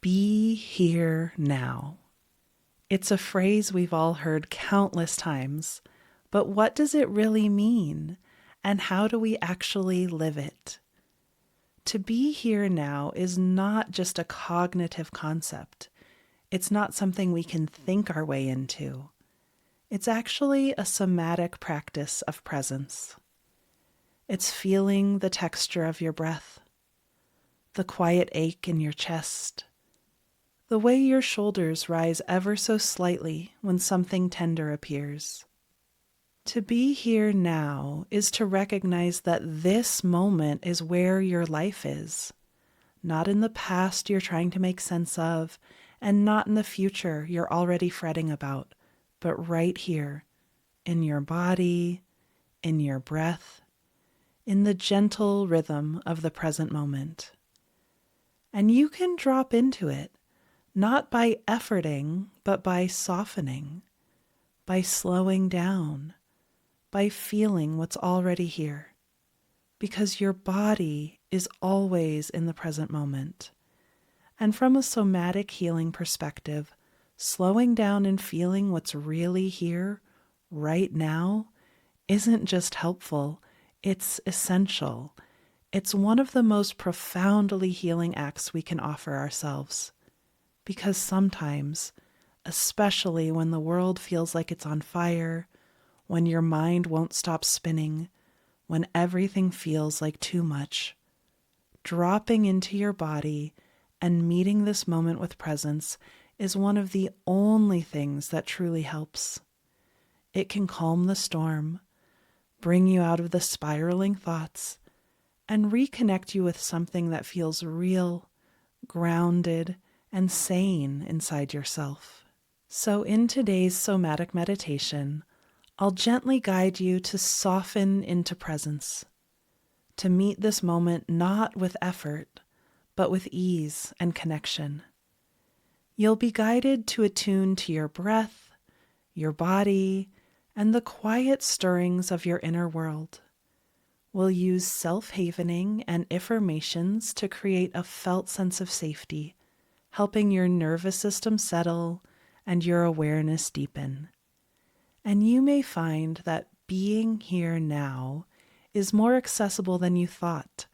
Be here now. It's a phrase we've all heard countless times, but what does it really mean? And how do we actually live it? To be here now is not just a cognitive concept. It's not something we can think our way into. It's actually a somatic practice of presence. It's feeling the texture of your breath, the quiet ache in your chest, the way your shoulders rise ever so slightly when something tender appears. To be here now is to recognize that this moment is where your life is, not in the past you're trying to make sense of, and not in the future you're already fretting about, but right here, in your body, in your breath, in the gentle rhythm of the present moment. And you can drop into it, not by efforting, but by softening, by slowing down, by feeling what's already here. Because your body is always in the present moment. And from a somatic healing perspective, slowing down and feeling what's really here, right now, isn't just helpful, it's essential. It's one of the most profoundly healing acts we can offer ourselves. Because sometimes, especially when the world feels like it's on fire, when your mind won't stop spinning, when everything feels like too much, dropping into your body and meeting this moment with presence is one of the only things that truly helps. It can calm the storm, bring you out of the spiraling thoughts, and reconnect you with something that feels real, grounded, and sane inside yourself. So in today's somatic meditation, I'll gently guide you to soften into presence, to meet this moment not with effort, but with ease and connection. You'll be guided to attune to your breath, your body, and the quiet stirrings of your inner world. We'll use self-havening and Iffirmations to create a felt sense of safety, helping your nervous system settle and your awareness deepen. And you may find that being here now is more accessible than you thought.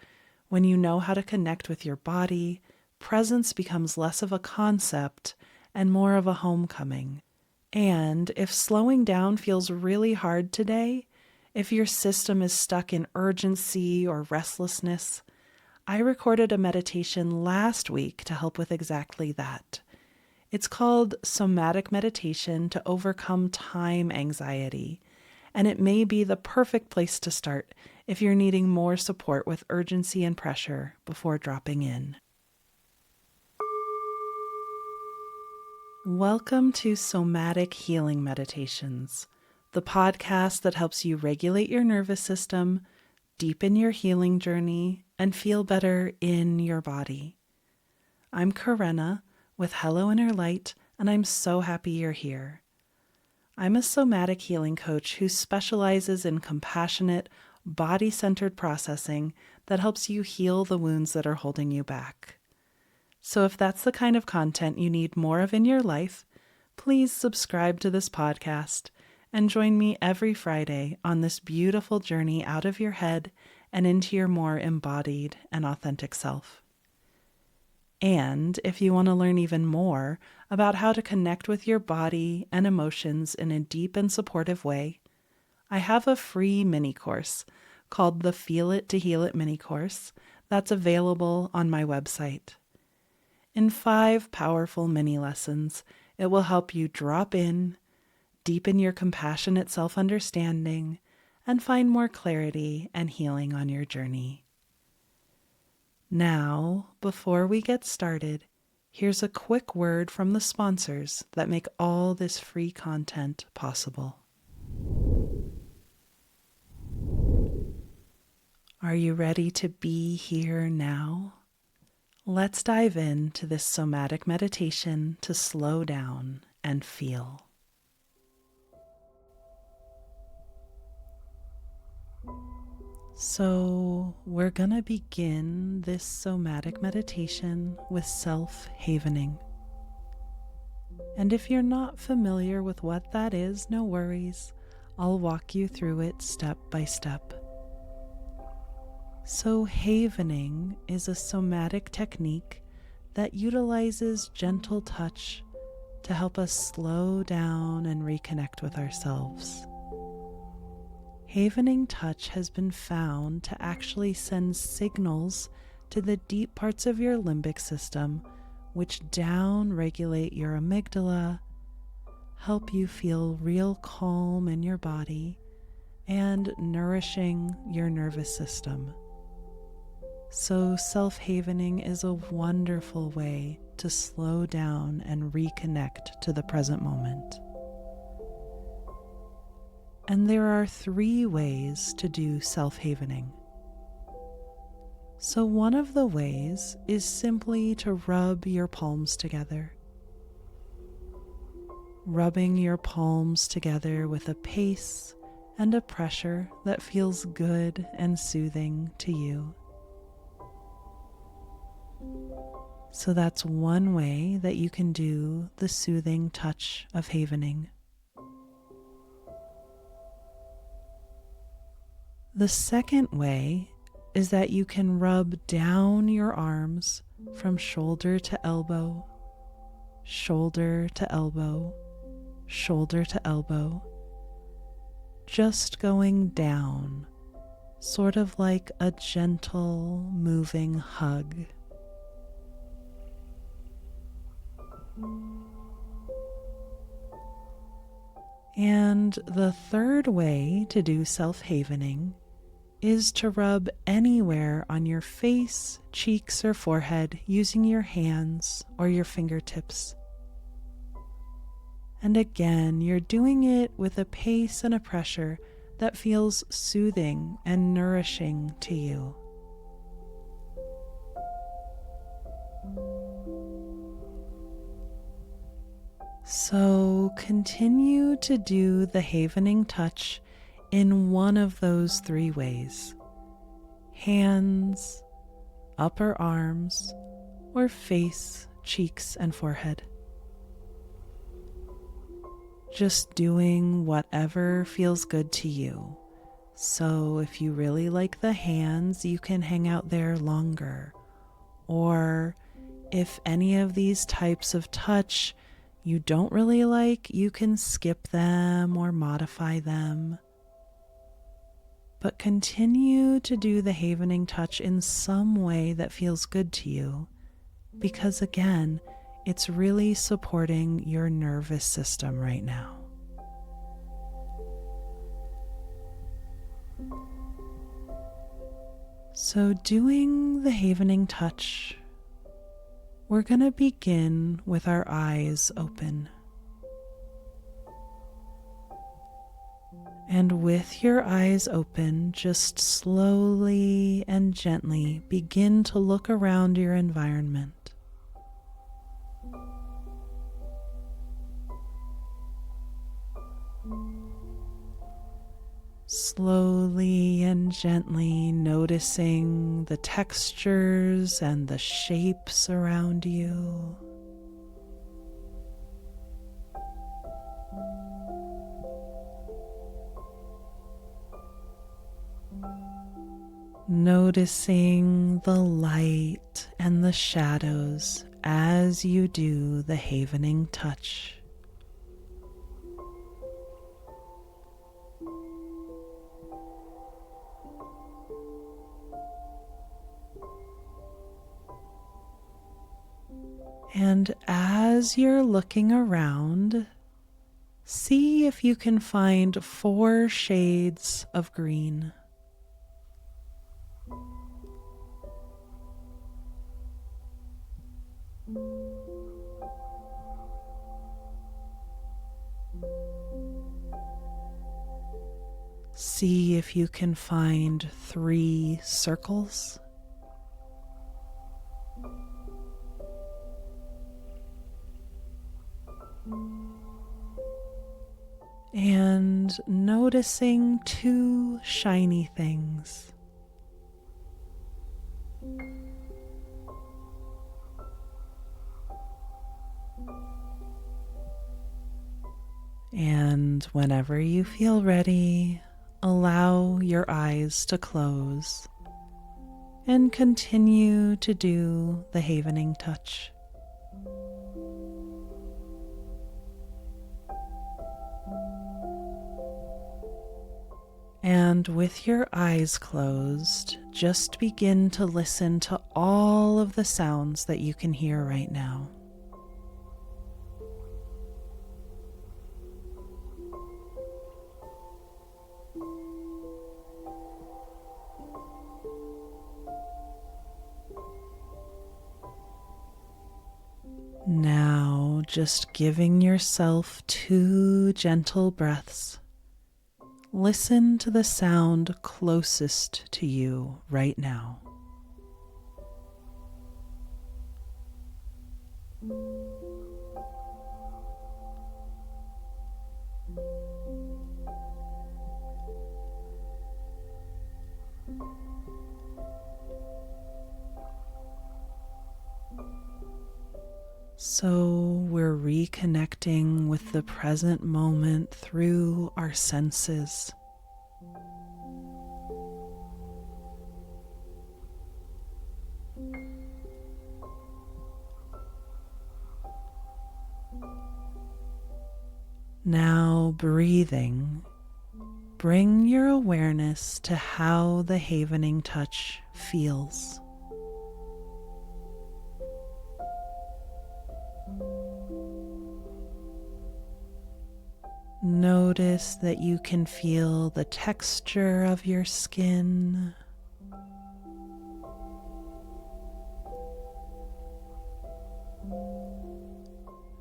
When you know how to connect with your body, presence becomes less of a concept and more of a homecoming. And if slowing down feels really hard today, if your system is stuck in urgency or restlessness, I recorded a meditation last week to help with exactly that. It's called Somatic Meditation to Overcome Time Anxiety, and it may be the perfect place to start if you're needing more support with urgency and pressure before dropping in. Welcome to Somatic Healing Meditations, the podcast that helps you regulate your nervous system, deepen your healing journey, and feel better in your body. I'm Karenna with helloinnerlight, and I'm so happy you're here. I'm a somatic healing coach who specializes in compassionate, body-centered processing that helps you heal the wounds that are holding you back. So if that's the kind of content you need more of in your life, please subscribe to this podcast and join me every Friday on this beautiful journey out of your head and into your more embodied and authentic self. And if you want to learn even more about how to connect with your body and emotions in a deep and supportive way, I have a free mini course called the Feel It to Heal It mini course that's available on my website. In 5 powerful mini lessons, it will help you drop in, deepen your compassionate self-understanding, and find more clarity and healing on your journey. Now, before we get started, here's a quick word from the sponsors that make all this free content possible. Are you ready to be here now? Let's dive into this somatic meditation to slow down and feel. So, we're going to begin this somatic meditation with self-havening. And if you're not familiar with what that is, no worries. I'll walk you through it step by step. So, havening is a somatic technique that utilizes gentle touch to help us slow down and reconnect with ourselves. Havening touch has been found to actually send signals to the deep parts of your limbic system, which down-regulate your amygdala, help you feel real calm in your body, and nourishing your nervous system. So self-havening is a wonderful way to slow down and reconnect to the present moment. And there are 3 ways to do self-havening. So one of the ways is simply to rub your palms together. Rubbing your palms together with a pace and a pressure that feels good and soothing to you. So that's one way that you can do the soothing touch of havening. The second way is that you can rub down your arms from shoulder to elbow, shoulder to elbow, shoulder to elbow, just going down, sort of like a gentle moving hug. And the third way to do self-havening is to rub anywhere on your face, cheeks, or forehead using your hands or your fingertips. And again, you're doing it with a pace and a pressure that feels soothing and nourishing to you. So continue to do the havening touch in one of those 3 ways: hands, upper arms, or face, cheeks, and forehead. Just doing whatever feels good to you. So if you really like the hands, you can hang out there longer. Or if any of these types of touch you don't really like, you can skip them or modify them. But continue to do the havening touch in some way that feels good to you, because again, it's really supporting your nervous system right now. So doing the havening touch, we're going to begin with our eyes open. And with your eyes open, just slowly and gently begin to look around your environment. Slowly and gently noticing the textures and the shapes around you. Noticing the light and the shadows as you do the havening touch. And as you're looking around, see if you can find 4 shades of green. See if you can find 3 circles. And noticing 2 shiny things. And whenever you feel ready, allow your eyes to close and continue to do the havening touch. And with your eyes closed, just begin to listen to all of the sounds that you can hear right now. Now, just giving yourself 2 gentle breaths. Listen to the sound closest to you right now. So we're reconnecting with the present moment through our senses. Now breathing, bring your awareness to how the havening touch feels. Notice that you can feel the texture of your skin,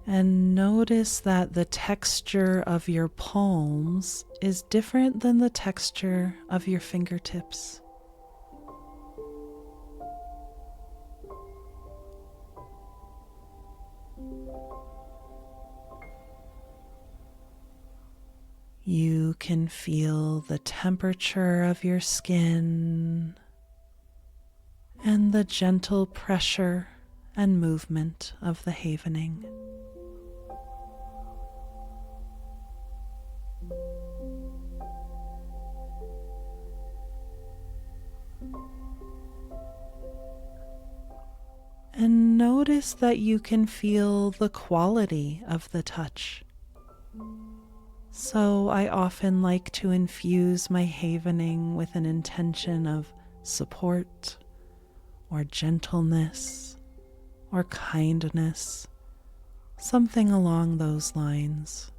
and notice that the texture of your palms is different than the texture of your fingertips. You can feel the temperature of your skin and the gentle pressure and movement of the havening. And notice that you can feel the quality of the touch. So I often like to infuse my havening with an intention of support or gentleness or kindness, something along those lines.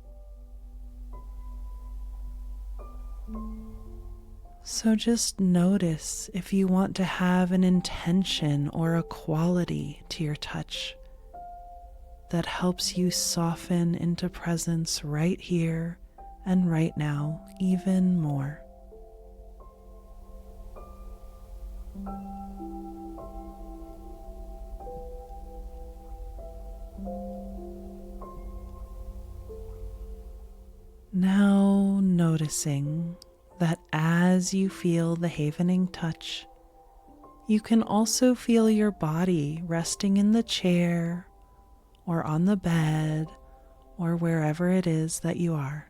So just notice if you want to have an intention or a quality to your touch that helps you soften into presence right here and right now even more. Now noticing that as you feel the havening touch, you can also feel your body resting in the chair or on the bed or wherever it is that you are.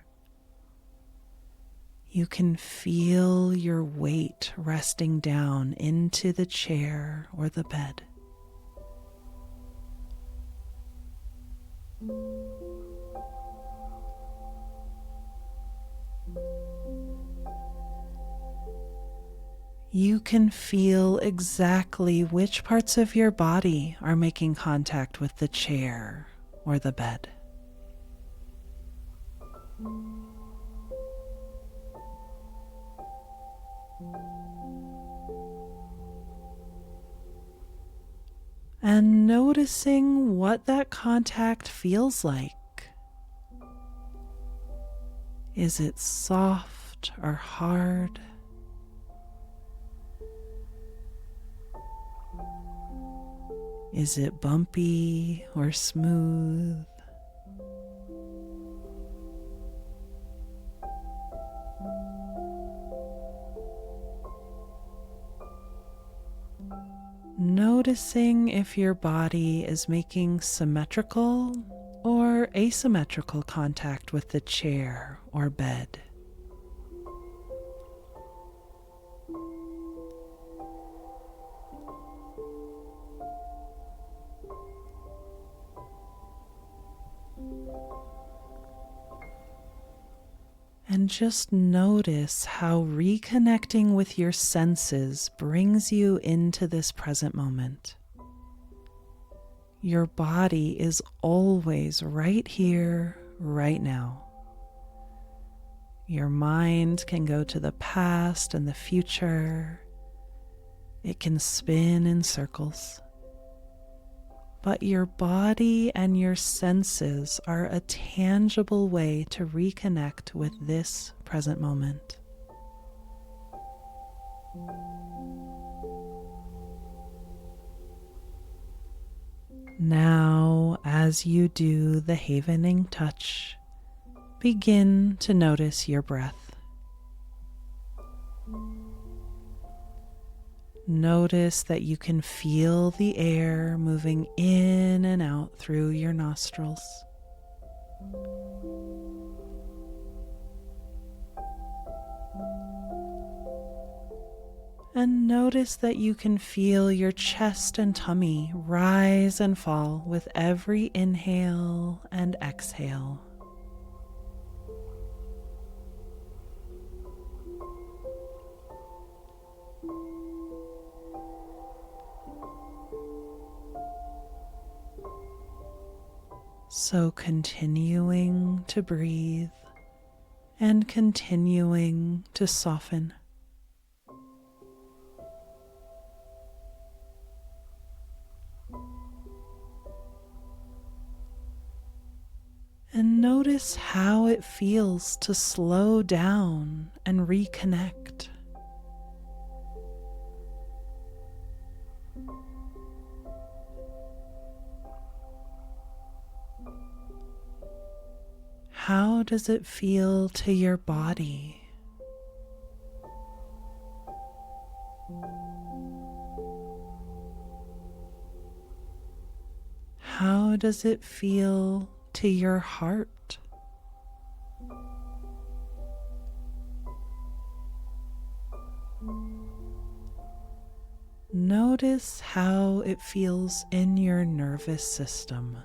You can feel your weight resting down into the chair or the bed. You can feel exactly which parts of your body are making contact with the chair or the bed. And noticing what that contact feels like. Is it soft or hard? Is it bumpy or smooth? noticing if your body is making symmetrical or asymmetrical contact with the chair or bed. And just notice how reconnecting with your senses brings you into this present moment. Your body is always right here, right now. Your mind can go to the past and the future. It can spin in circles. But your body and your senses are a tangible way to reconnect with this present moment. Now, as you do the havening touch, begin to notice your breath. Notice that you can feel the air moving in and out through your nostrils. And notice that you can feel your chest and tummy rise and fall with every inhale and exhale. So continuing to breathe and continuing to soften. And notice how it feels to slow down and reconnect. How does it feel to your body? How does it feel to your heart? Notice how it feels in your nervous system.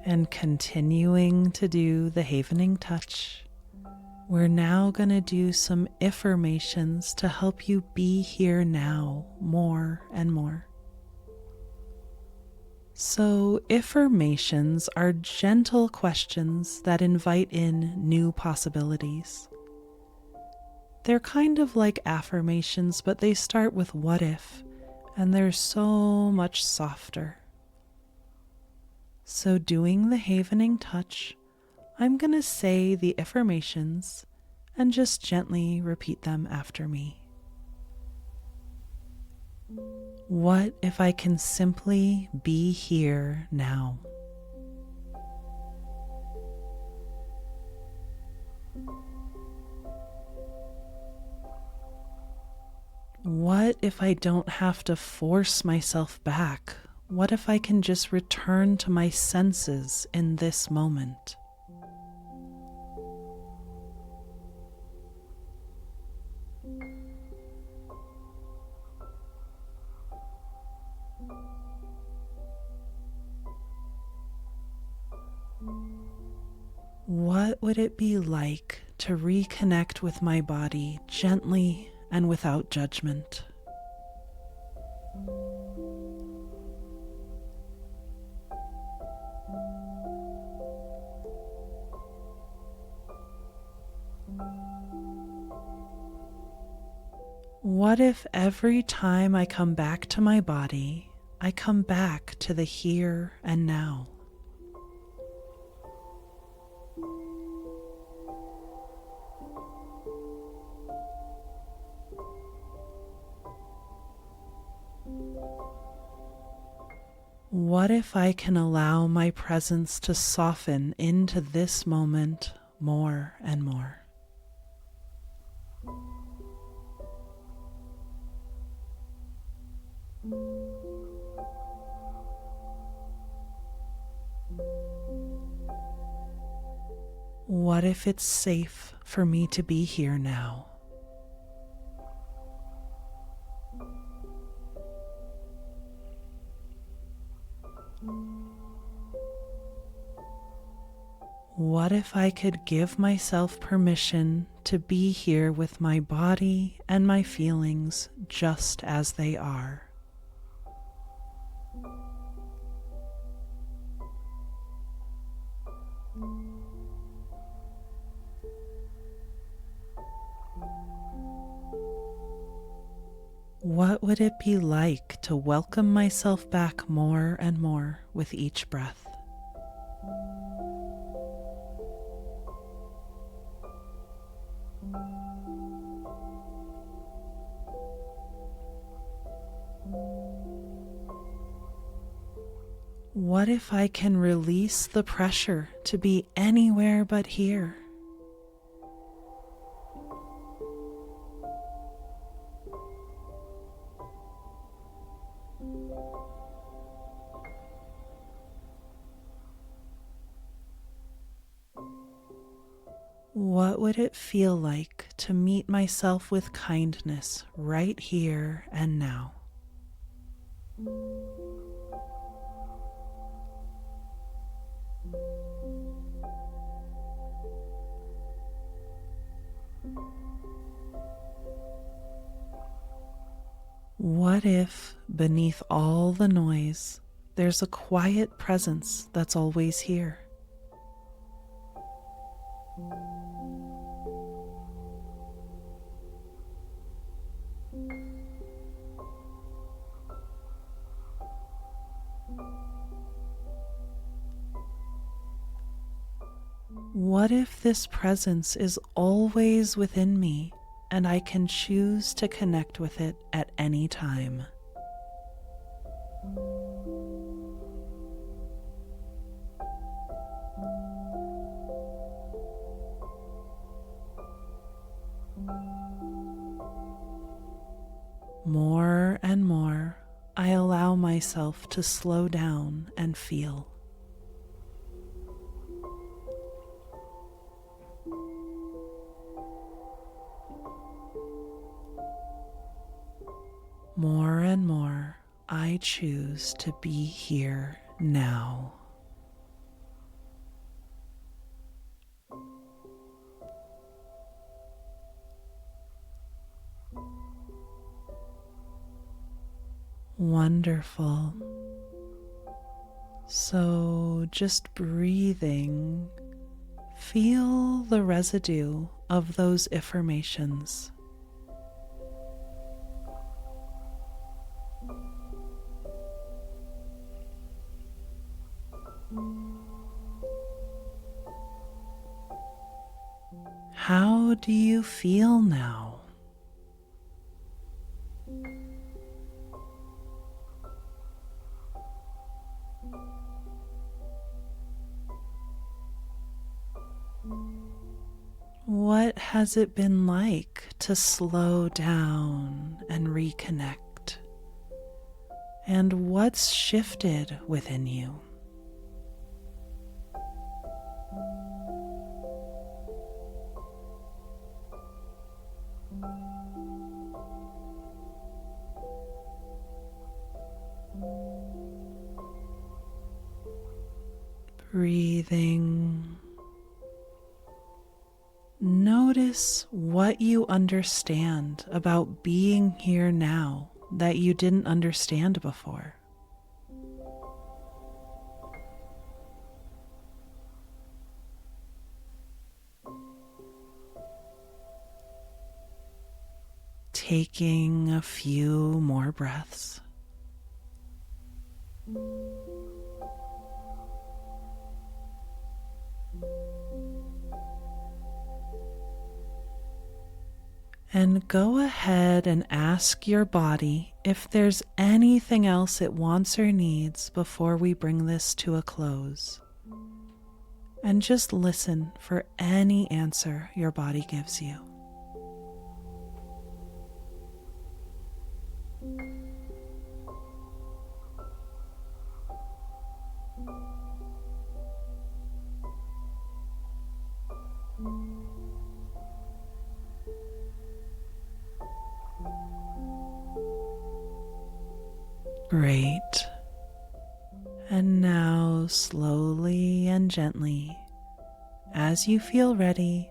And continuing to do the havening touch, we're now going to do some Iffirmations to help you be here now more and more. So, Iffirmations are gentle questions that invite in new possibilities. They're kind of like affirmations, but they start with what if, and they're so much softer. So doing the havening touch, I'm going to say the Iffirmations and just gently repeat them after me. What if I can simply be here now? What if I don't have to force myself back? What if I can just return to my senses in this moment? What would it be like to reconnect with my body gently and without judgment? What if every time I come back to my body, I come back to the here and now? What if I can allow my presence to soften into this moment more and more. What if it's safe for me to be here now? What if I could give myself permission to be here with my body and my feelings just as they are? What would it be like to welcome myself back more and more with each breath? What if I can release the pressure to be anywhere but here? What would it feel like to meet myself with kindness right here and now? What if, beneath all the noise, there's a quiet presence that's always here? What if this presence is always within me and I can choose to connect with it at any time? More and more, I allow myself to slow down and feel. More and more, I choose to be here now. Wonderful. So just breathing, feel the residue of those Iffirmations. How do you feel now? What has it been like to slow down and reconnect? And what's shifted within you? Breathing. Notice what you understand about being here now that you didn't understand before. Taking a few more breaths. And go ahead and ask your body if there's anything else it wants or needs before we bring this to a close. and just listen for any answer your body gives you. Great. And now, slowly and gently, as you feel ready,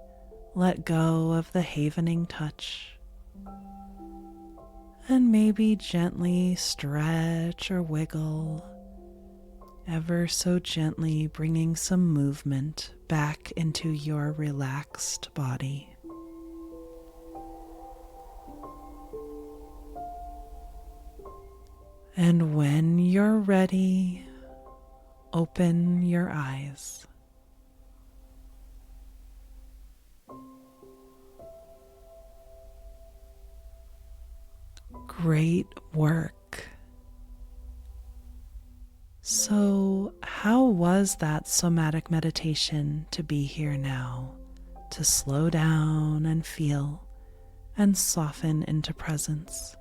let go of the havening touch. And maybe gently stretch or wiggle, ever so gently bringing some movement back into your relaxed body. And when you're ready, open your eyes. Great work. So, how was that somatic meditation to be here now, to slow down and feel and soften into presence?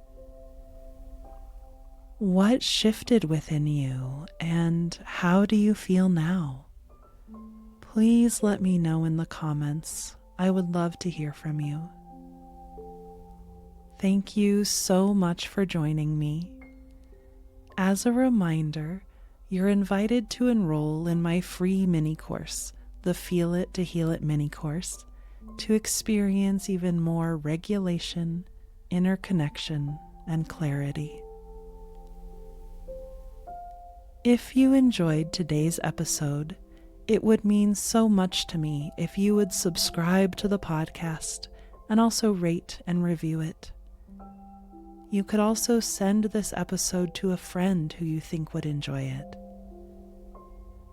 What shifted within you, and how do you feel now? Please let me know in the comments. I would love to hear from you. Thank you so much for joining me. As a reminder, you're invited to enroll in my free mini course, the Feel It to Heal It mini course, to experience even more regulation, inner connection, and clarity. If you enjoyed today's episode, it would mean so much to me if you would subscribe to the podcast and also rate and review it. You could also send this episode to a friend who you think would enjoy it.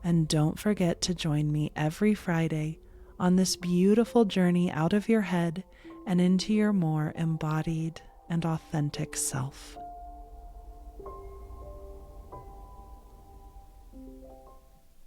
And don't forget to join me every Friday on this beautiful journey out of your head and into your more embodied and authentic self.